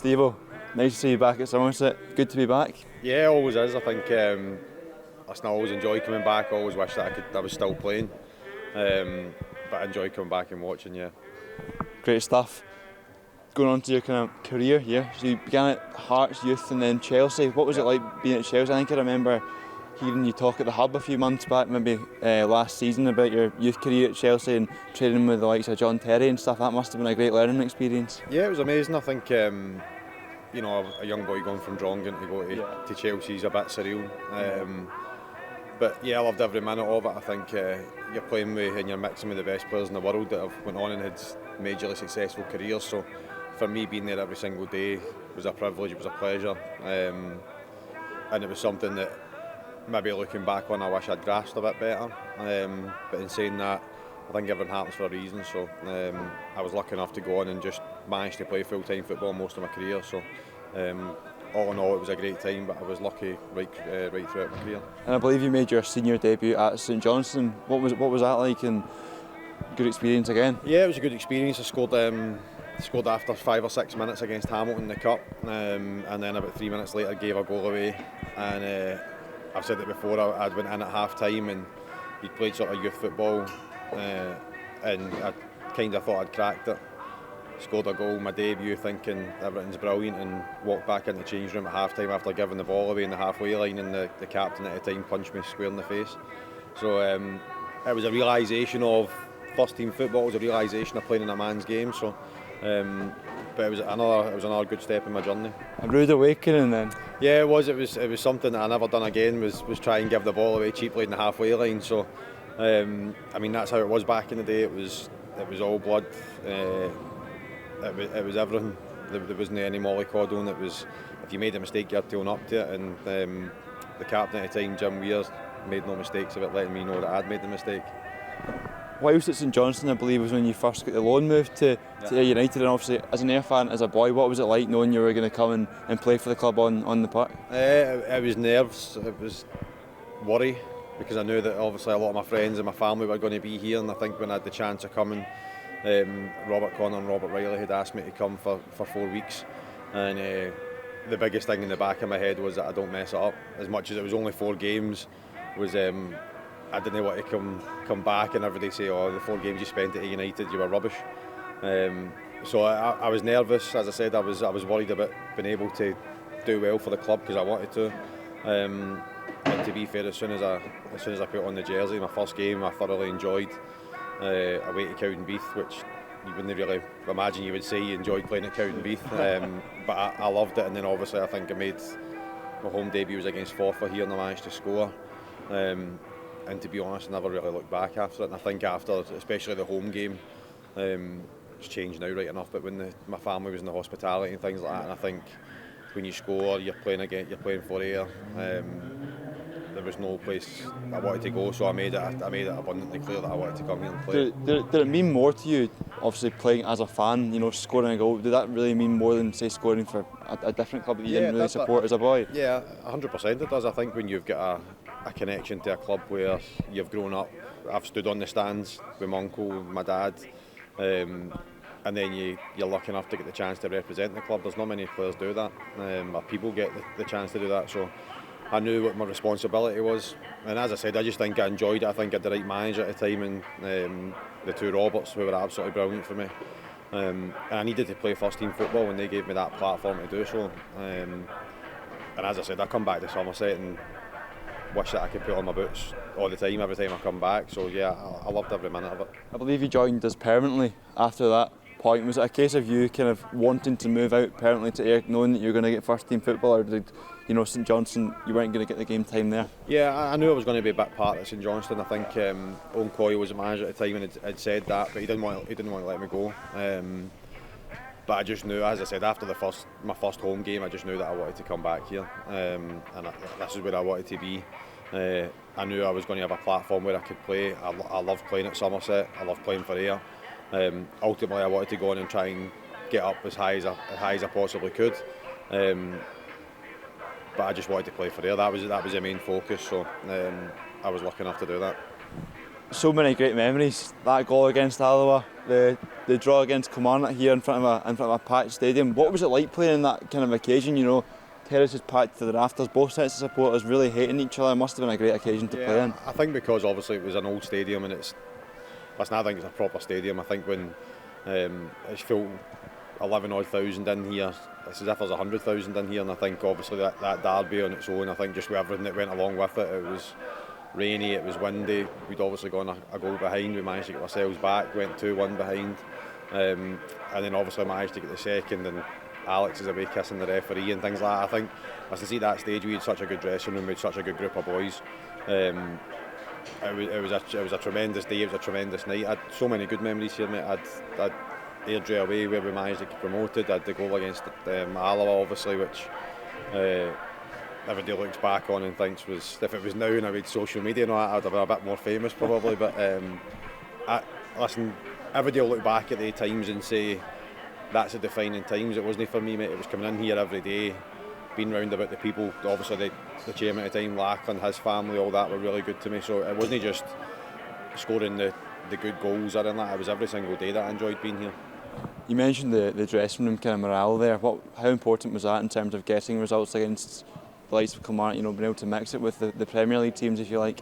Stevo, nice to see you back at Somerset. Good to be back. Yeah, always is. I think I still always enjoy coming back. I always wish that I was still playing, but I enjoy coming back and watching. Yeah, great stuff. Going on to your kind of career here, so you began at Hearts Youth and then Chelsea. What was it like being at Chelsea? I think I remember hearing you talk at the Hub a few months back, maybe last season, about your youth career at Chelsea and training with the likes of John Terry and stuff. That must have been a great learning experience. Yeah, it was amazing. I think you know, a young boy going from Drongan to go to Chelsea is a bit surreal. But yeah, I loved every minute of it. I think you're playing with and you're mixing with the best players in the world that have went on and had majorly successful careers. So for me, being there every single day was a privilege, it was a pleasure, and it was something that maybe looking back on I wish I'd grasped a bit better. But in saying that, I think everything happens for a reason. So I was lucky enough to go on and just manage to play full-time football most of my career. So all in all, it was a great time, but I was lucky right throughout my career. And I believe you made your senior debut at St Johnstone. What was that like, and good experience again? Yeah, it was a good experience. I scored after 5 or 6 minutes against Hamilton in the Cup, and then about 3 minutes later gave a goal away. And I've said it before, I'd went in at half time and he'd played sort of youth football, and I kind of thought I'd cracked it. Scored a goal, my debut, thinking everything's brilliant, and walked back in the change room at half time after giving the ball away in the halfway line, and the captain at the time punched me square in the face. So it was a realisation of first team football, it was a realisation of playing in a man's game. So but it was another good step in my journey. A rude awakening then. Yeah, it was something that I never done again, was try and give the ball away cheaply in the halfway line. So I mean, that's how it was back in the day. It was all blood. It was everything. There wasn't any mollycoddling. It was, if you made a mistake, you had to own up to it. And the captain at the time, Jim Weir, made no mistakes of it, letting me know that I'd made the mistake. Whilst at St Johnstone, I believe, was when you first got the loan move to Ayr United, and obviously as an Ayr fan, as a boy, what was it like knowing you were going to come and play for the club on the park? It was nerves, it was worry, because I knew that obviously a lot of my friends and my family were going to be here, and I think when I had the chance of coming, Robert Connor and Robert Riley had asked me to come for 4 weeks, and the biggest thing in the back of my head was that I don't mess it up. As much as it was only 4 games, was I didn't want to come back and everybody say, oh, the 4 games you spent at Ayr United, you were rubbish. So I was nervous. As I said, I was worried about being able to do well for the club, because I wanted to. And to be fair, as soon as I put on the jersey, my first game I thoroughly enjoyed. Away to Cowdenbeath, which you wouldn't really imagine you would say you enjoyed playing at Cowdenbeath, but I loved it. And then obviously I think I made my home debut was against Forfar here, and I managed to score. And to be honest, I never really looked back after it. And I think after, especially the home game, it's changed now right enough, but when my family was in the hospitality and things like that, and I think when you score, you're playing for Ayr. There was no place I wanted to go, so I made it abundantly clear that I wanted to come here and play. Did it mean more to you, obviously playing as a fan, you know, scoring a goal? Did that really mean more than, say, scoring for a different club that you didn't really support as a boy? Yeah, 100% it does. I think when you've got a connection to a club where you've grown up, I've stood on the stands with my uncle, my dad, and then you're lucky enough to get the chance to represent the club. There's not many players do that, or people get the chance to do that. So I knew what my responsibility was, and as I said, I just think I enjoyed it. I think I had the right manager at the time, and the 2 Roberts, who were absolutely brilliant for me. And I needed to play first team football, and they gave me that platform to do so. And as I said, I come back to Somerset and wish that I could put on my boots all the time, every time I come back. So yeah, I loved every minute of it. I believe you joined us permanently after that point. Was it a case of you kind of wanting to move out permanently to Ayr, knowing that you were going to get first team football, or did St Johnstone, you weren't going to get the game time there? Yeah, I knew I was going to be a bit part of St Johnstone. I think Owen Coyle was the manager at the time and had said that, but he didn't want to let me go. But I just knew, as I said, after my first home game, I just knew that I wanted to come back here, and this is where I wanted to be. I knew I was going to have a platform where I could play. I loved playing at Somerset. I loved playing for Ayr. Ultimately, I wanted to go on and try and get up as high as I possibly could. But I just wanted to play for Ayr. That was the main focus. So I was lucky enough to do that. So many great memories. That goal against Alloa, the draw against Kilmarnock here in front of a packed stadium. What was it like playing in that kind of occasion? You know, terraces packed to the rafters, both sets of supporters really hating each other. It must have been a great occasion to play in. I think because obviously it was an old stadium and I think it's a proper stadium. I think when it's full 11 odd thousand in here, it's as if there's 100,000 in here, and I think obviously that derby on its own, I think just with everything that went along with it, it was rainy, it was windy, we'd obviously gone a goal behind, we managed to get ourselves back, went 2-1 behind, and then obviously managed to get the second, and Alex is away kissing the referee and things like that. I think, as I see that stage, we had such a good dressing room, we had such a good group of boys. It was a tremendous day, it was a tremendous night. I had so many good memories here, mate. I'd Airdrie away where we managed to get promoted. I had the goal against Alloa, obviously, which everybody looks back on and thinks was, if it was now and I had social media and all that, I'd have been a bit more famous probably. But listen, everybody will look back at the times and say that's the defining times. It wasn't for me, mate. It was coming in here every day, being round about the people. Obviously the chairman at the time, Lachlan, his family, all that were really good to me. So it wasn't just scoring the good goals or anything like that. It was every single day that I enjoyed being here. You mentioned the dressing room kind of morale there. How important was that in terms of getting results against the likes of Kilmarnock, you know, being able to mix it with the Premier League teams, if you like?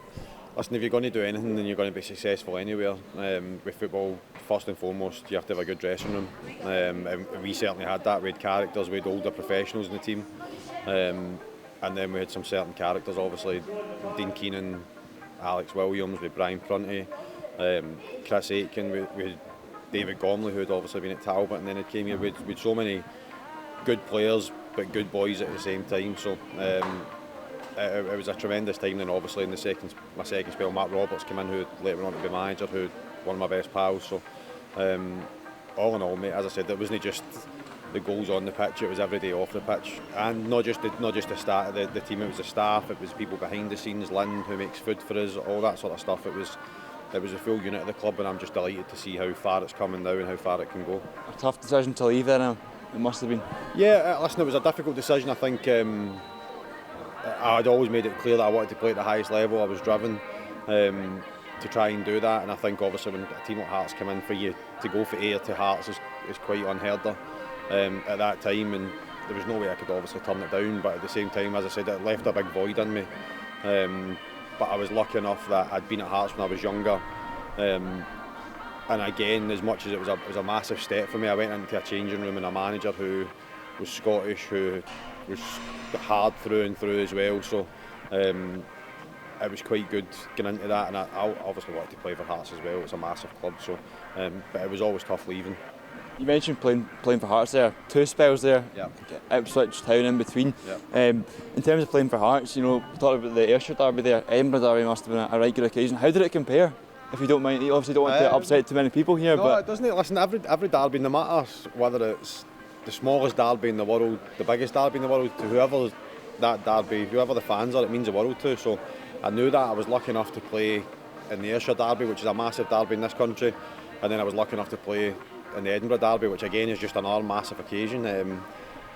Listen, if you're going to do anything, then you're going to be successful anywhere. With football, first and foremost, you have to have a good dressing room. And we certainly had that. We had characters, we had older professionals in the team. And then we had some certain characters, obviously, Dean Keenan, Alex Williams, with Brian Prunty, Chris Aitken, we had David Gormley, who had obviously been at Talbot and then it came here. We had so many good players but good boys at the same time, so it was a tremendous time. Then obviously in my second spell, Matt Roberts came in, who later went on to be manager, who one of my best pals. So all in all, mate, as I said, it wasn't just the goals on the pitch, it was every day off the pitch, and not just the start of the team, it was the staff, it was people behind the scenes, Lynn who makes food for us, all that sort of stuff. It was a full unit of the club, and I'm just delighted to see how far it's coming now and how far it can go. A tough decision to leave there, it must have been. Yeah, listen, it was a difficult decision. I think I'd always made it clear that I wanted to play at the highest level. I was driven to try and do that, and I think obviously when a team like Hearts come in, for you to go for Ayr to Hearts is quite unheard of at that time, and there was no way I could obviously turn it down, but at the same time, as I said, it left a big void in me. But I was lucky enough that I'd been at Hearts when I was younger, and again, as much as it was a massive step for me, I went into a changing room and a manager who was Scottish, who was hard through and through as well, so it was quite good getting into that, and I obviously wanted to play for Hearts as well. It's a massive club, so but it was always tough leaving. You mentioned playing for Hearts there, 2 spells there, yeah. Ipswich Town in between. Yeah. In terms of playing for Hearts, you know, we talked about the Ayrshire derby there, Edinburgh derby must have been a right good occasion. How did it compare? If you don't mind, you obviously don't want to upset too many people here. No, it doesn't. Listen, every derby, no matter whether it's the smallest derby in the world, the biggest derby in the world, to whoever the fans are, it means the world to. So I knew that. I was lucky enough to play in the Ayrshire derby, which is a massive derby in this country, and then I was lucky enough to play in the Edinburgh derby, which again is just another massive occasion.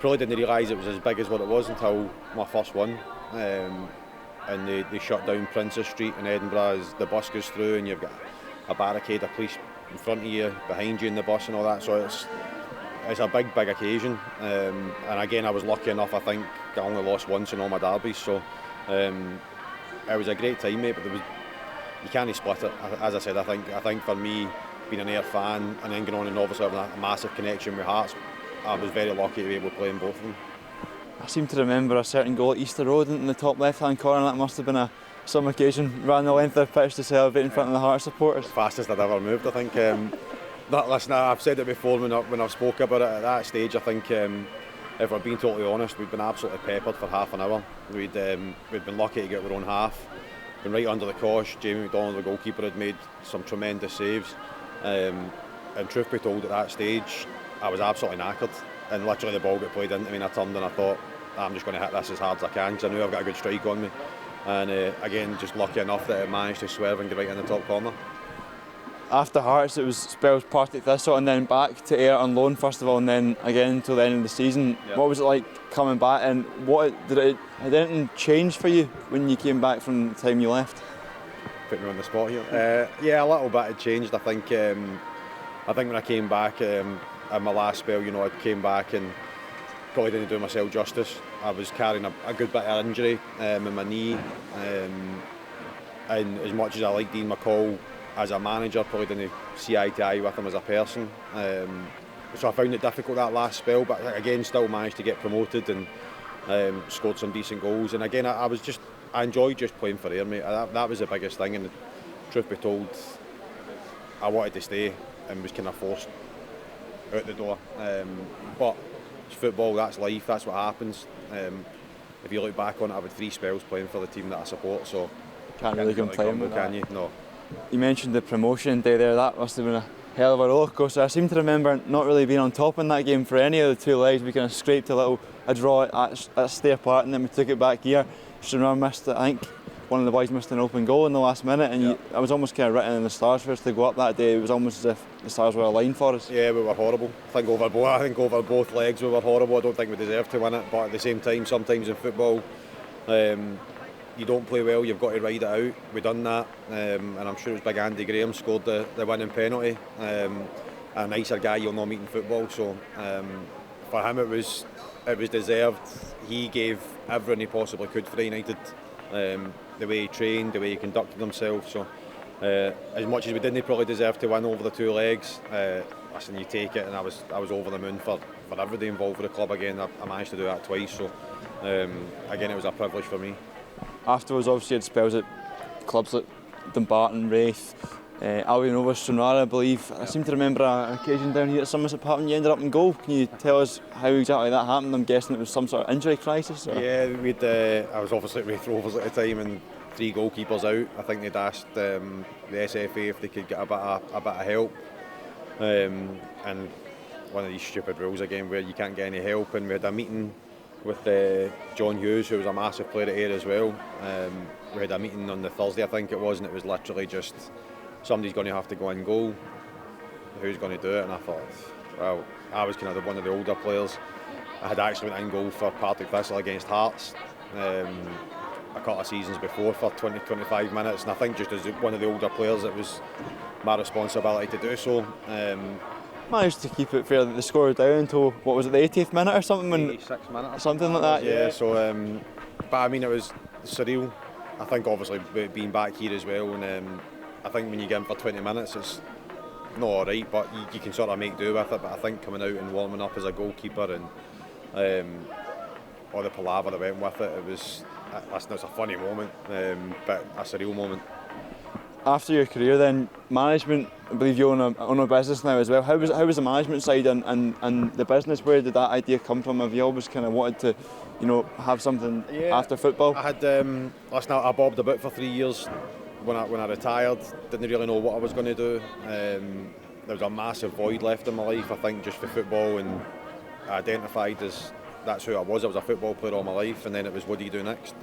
Probably didn't realise it was as big as what it was until my first one, and they shut down Princess Street in Edinburgh as the bus goes through, and you've got a barricade of police in front of you, behind you in the bus and all that, so it's a big occasion, and again I was lucky enough. I think I only lost once in all my derbies, so it was a great time, mate, but you can't split it. As I said, I think for me, being an Ayr fan and then going on and obviously having a massive connection with Hearts, I was very lucky to be able to play in both of them. I seem to remember a certain goal at Easter Road in the top left-hand corner. That must have been some occasion. Ran the length of the pitch to celebrate in front of the Hearts supporters. Fastest I'd ever moved, I think. Listen, I've said it before when I've spoke about it. At that stage, I think, if we're being totally honest, we'd been absolutely peppered for half an hour. We'd been lucky to get our own half. Been right under the cosh. Jamie McDonald, the goalkeeper, had made some tremendous saves. And truth be told, at that stage, I was absolutely knackered. And literally the ball got played into me and I turned and I thought, I'm just going to hit this as hard as I can, because I knew I've got a good strike on me. And again, just lucky enough that it managed to swerve and get right in the top corner. After Hearts, it was spells Partick Thistle and then back to Ayr on loan first of all, and then again until the end of the season. Yep. What was it like coming back, and had anything changed for you when you came back from the time you left? Put me on the spot here. Yeah, a little bit had changed. I think I think when I came back in my last spell, you know, I came back and probably didn't do myself justice. I was carrying a good bit of injury in my knee, and as much as I like Dean McCall as a manager, probably didn't see eye to eye with him as a person. So I found it difficult that last spell, but again still managed to get promoted and scored some decent goals. And again, I enjoyed just playing for Ayr, mate. That was the biggest thing, and truth be told, I wanted to stay and was kind of forced out the door. But it's football, that's life, that's what happens. If you look back on it, I've had 3 spells playing for the team that I support, so can't really complain with that. Can you? No. You mentioned the promotion day there, that must have been a hell of a roller coaster. I seem to remember not really being on top in that game for any of the 2 legs. We kind of scraped a draw at Stay Apart, and then we took it back here. Stranraer missed it, I think one of the boys missed an open goal in the last minute, and I was almost kind of written in the stars for us to go up that day. It was almost as if the stars were aligned for us. Yeah, we were horrible. I think over both legs we were horrible. I don't think we deserved to win it, but at the same time, sometimes in football, you don't play well, you've got to ride it out. We done that, and I'm sure it was big Andy Graham scored the winning penalty. A nicer guy you'll not meet in football, so for him it was deserved. He gave everything he possibly could for United. The way he trained, the way he conducted himself. So as much as we didn't probably deserve to win over the 2 legs, listen, you take it, and I was over the moon for everybody involved with the club again. I managed to do that twice, so again it was a privilege for me. Afterwards, obviously, you had spells at clubs like Dumbarton, Wraith, Albion Rovers, Stranraer, I believe. I seem to remember an occasion down here at Somerset Park when you ended up in goal. Can you tell us how exactly that happened? I'm guessing it was some sort of injury crisis? Or? Yeah, I was obviously at Wraith Rovers at the time, and 3 goalkeepers out. I think they'd asked the SFA if they could get a bit of help. And one of these stupid rules again where you can't get any help, and we had a meeting with John Hughes, who was a massive player at Ayr as well. We had a meeting on the Thursday, I think it was, and it was literally just somebody's going to have to go in goal. Who's going to do it? And I thought, well, I was kind of one of the older players. I had actually went in goal for Partick Thistle against Hearts a couple of seasons before for 20-25 minutes, and I think just as one of the older players it was my responsibility to do so. Managed to keep it fair that the score was down until, what was it, the 80th minute or something? 86 minutes. Something like that, yeah. So, but I mean, it was surreal. I think obviously being back here as well, and I think when you get in for 20 minutes, it's not alright, but you can sort of make do with it. But I think coming out and warming up as a goalkeeper and all the palaver that went with it, it's a funny moment, but a surreal moment. After your career then, management, I believe you own a business now as well. How was the management side and the business? Where did that idea come from? Have you always kind of wanted to, you know, have something after football? I had, I bobbed about for 3 years when I retired. Didn't really know what I was going to do. There was a massive void left in my life, I think, just for football, and I identified as that's who I was. I was a football player all my life, and then it was what do you do next?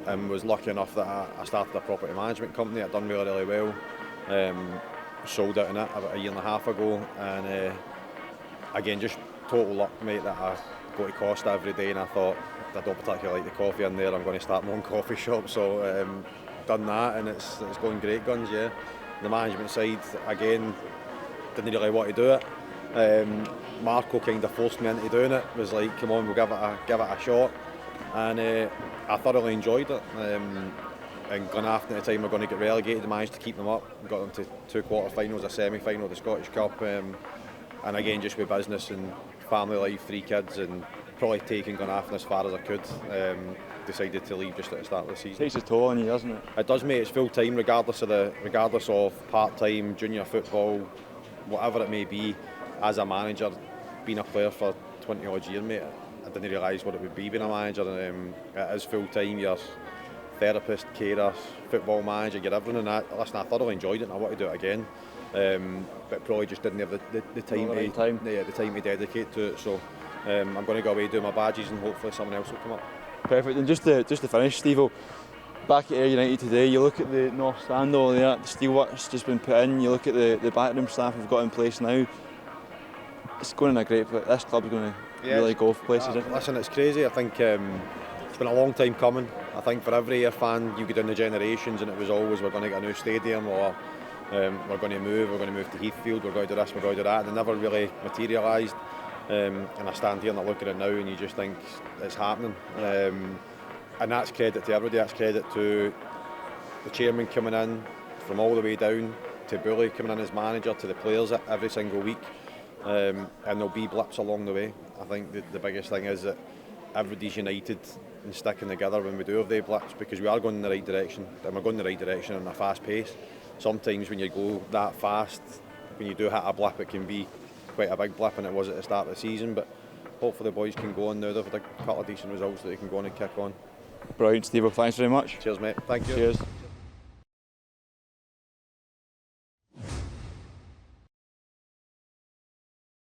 And was lucky enough that I started a property management company. I'd done really well. Sold out in it about 1.5 years ago, and again, just total luck, mate, that I go to Costa every day, and I thought, I don't particularly like the coffee in there, I'm going to start my own coffee shop. So done that, and it's going great guns. Yeah, the management side again, didn't really want to do it. Marco kind of forced me into doing it. Was like, come on, we'll give it a shot, and I thoroughly enjoyed it. And Glenafton at the time were going to get relegated. I managed to keep them up, got them to 2 quarter-finals, a semi-final of the Scottish Cup, and again just with business and family life, 3 kids, and probably taking Glenafton as far as I could. Decided to leave just at the start of the season. It takes a toll on you, doesn't it? It does, mate. It's full time, regardless of part-time, junior football, whatever it may be. As a manager, being a player for 20 odd years, mate, I didn't realise what it would be being a manager. And it is full time. You're therapist, carer, football manager, you're everything. And listen, I thoroughly enjoyed it, and I want to do it again. But probably just didn't have the time to dedicate to it. So I'm going to go away, do my badges, and hopefully someone else will come up. Perfect. And just to finish, Stevo, back at Ayr United today, you look at the North Stand over there, the steelwork's just been put in, you look at the backroom staff we've got in place now. It's going in a great place. This club's going to really go for places. Listen, it's crazy. I think it's been a long time coming. I think for every Ayr fan, you go down the generations, and it was always we're going to get a new stadium or we're going to move to Heathfield, we're going to do this, we're going to do that, and it never really materialised. And I stand here and I look at it now and you just think it's happening. And that's credit to everybody, that's credit to the chairman coming in from all the way down, to Bully coming in as manager, to the players every single week. And there'll be blips along the way. I think the biggest thing is that everybody's united and sticking together when we do have the blips, because we are going in the right direction, and we're going in the right direction at a fast pace. Sometimes when you go that fast, when you do hit a blip, it can be quite a big blip, and it was at the start of the season, but hopefully the boys can go on now. They've had a couple of decent results that they can go on and kick on. Brilliant, Stevo. Thanks very much. Cheers, mate. Thank you. Cheers.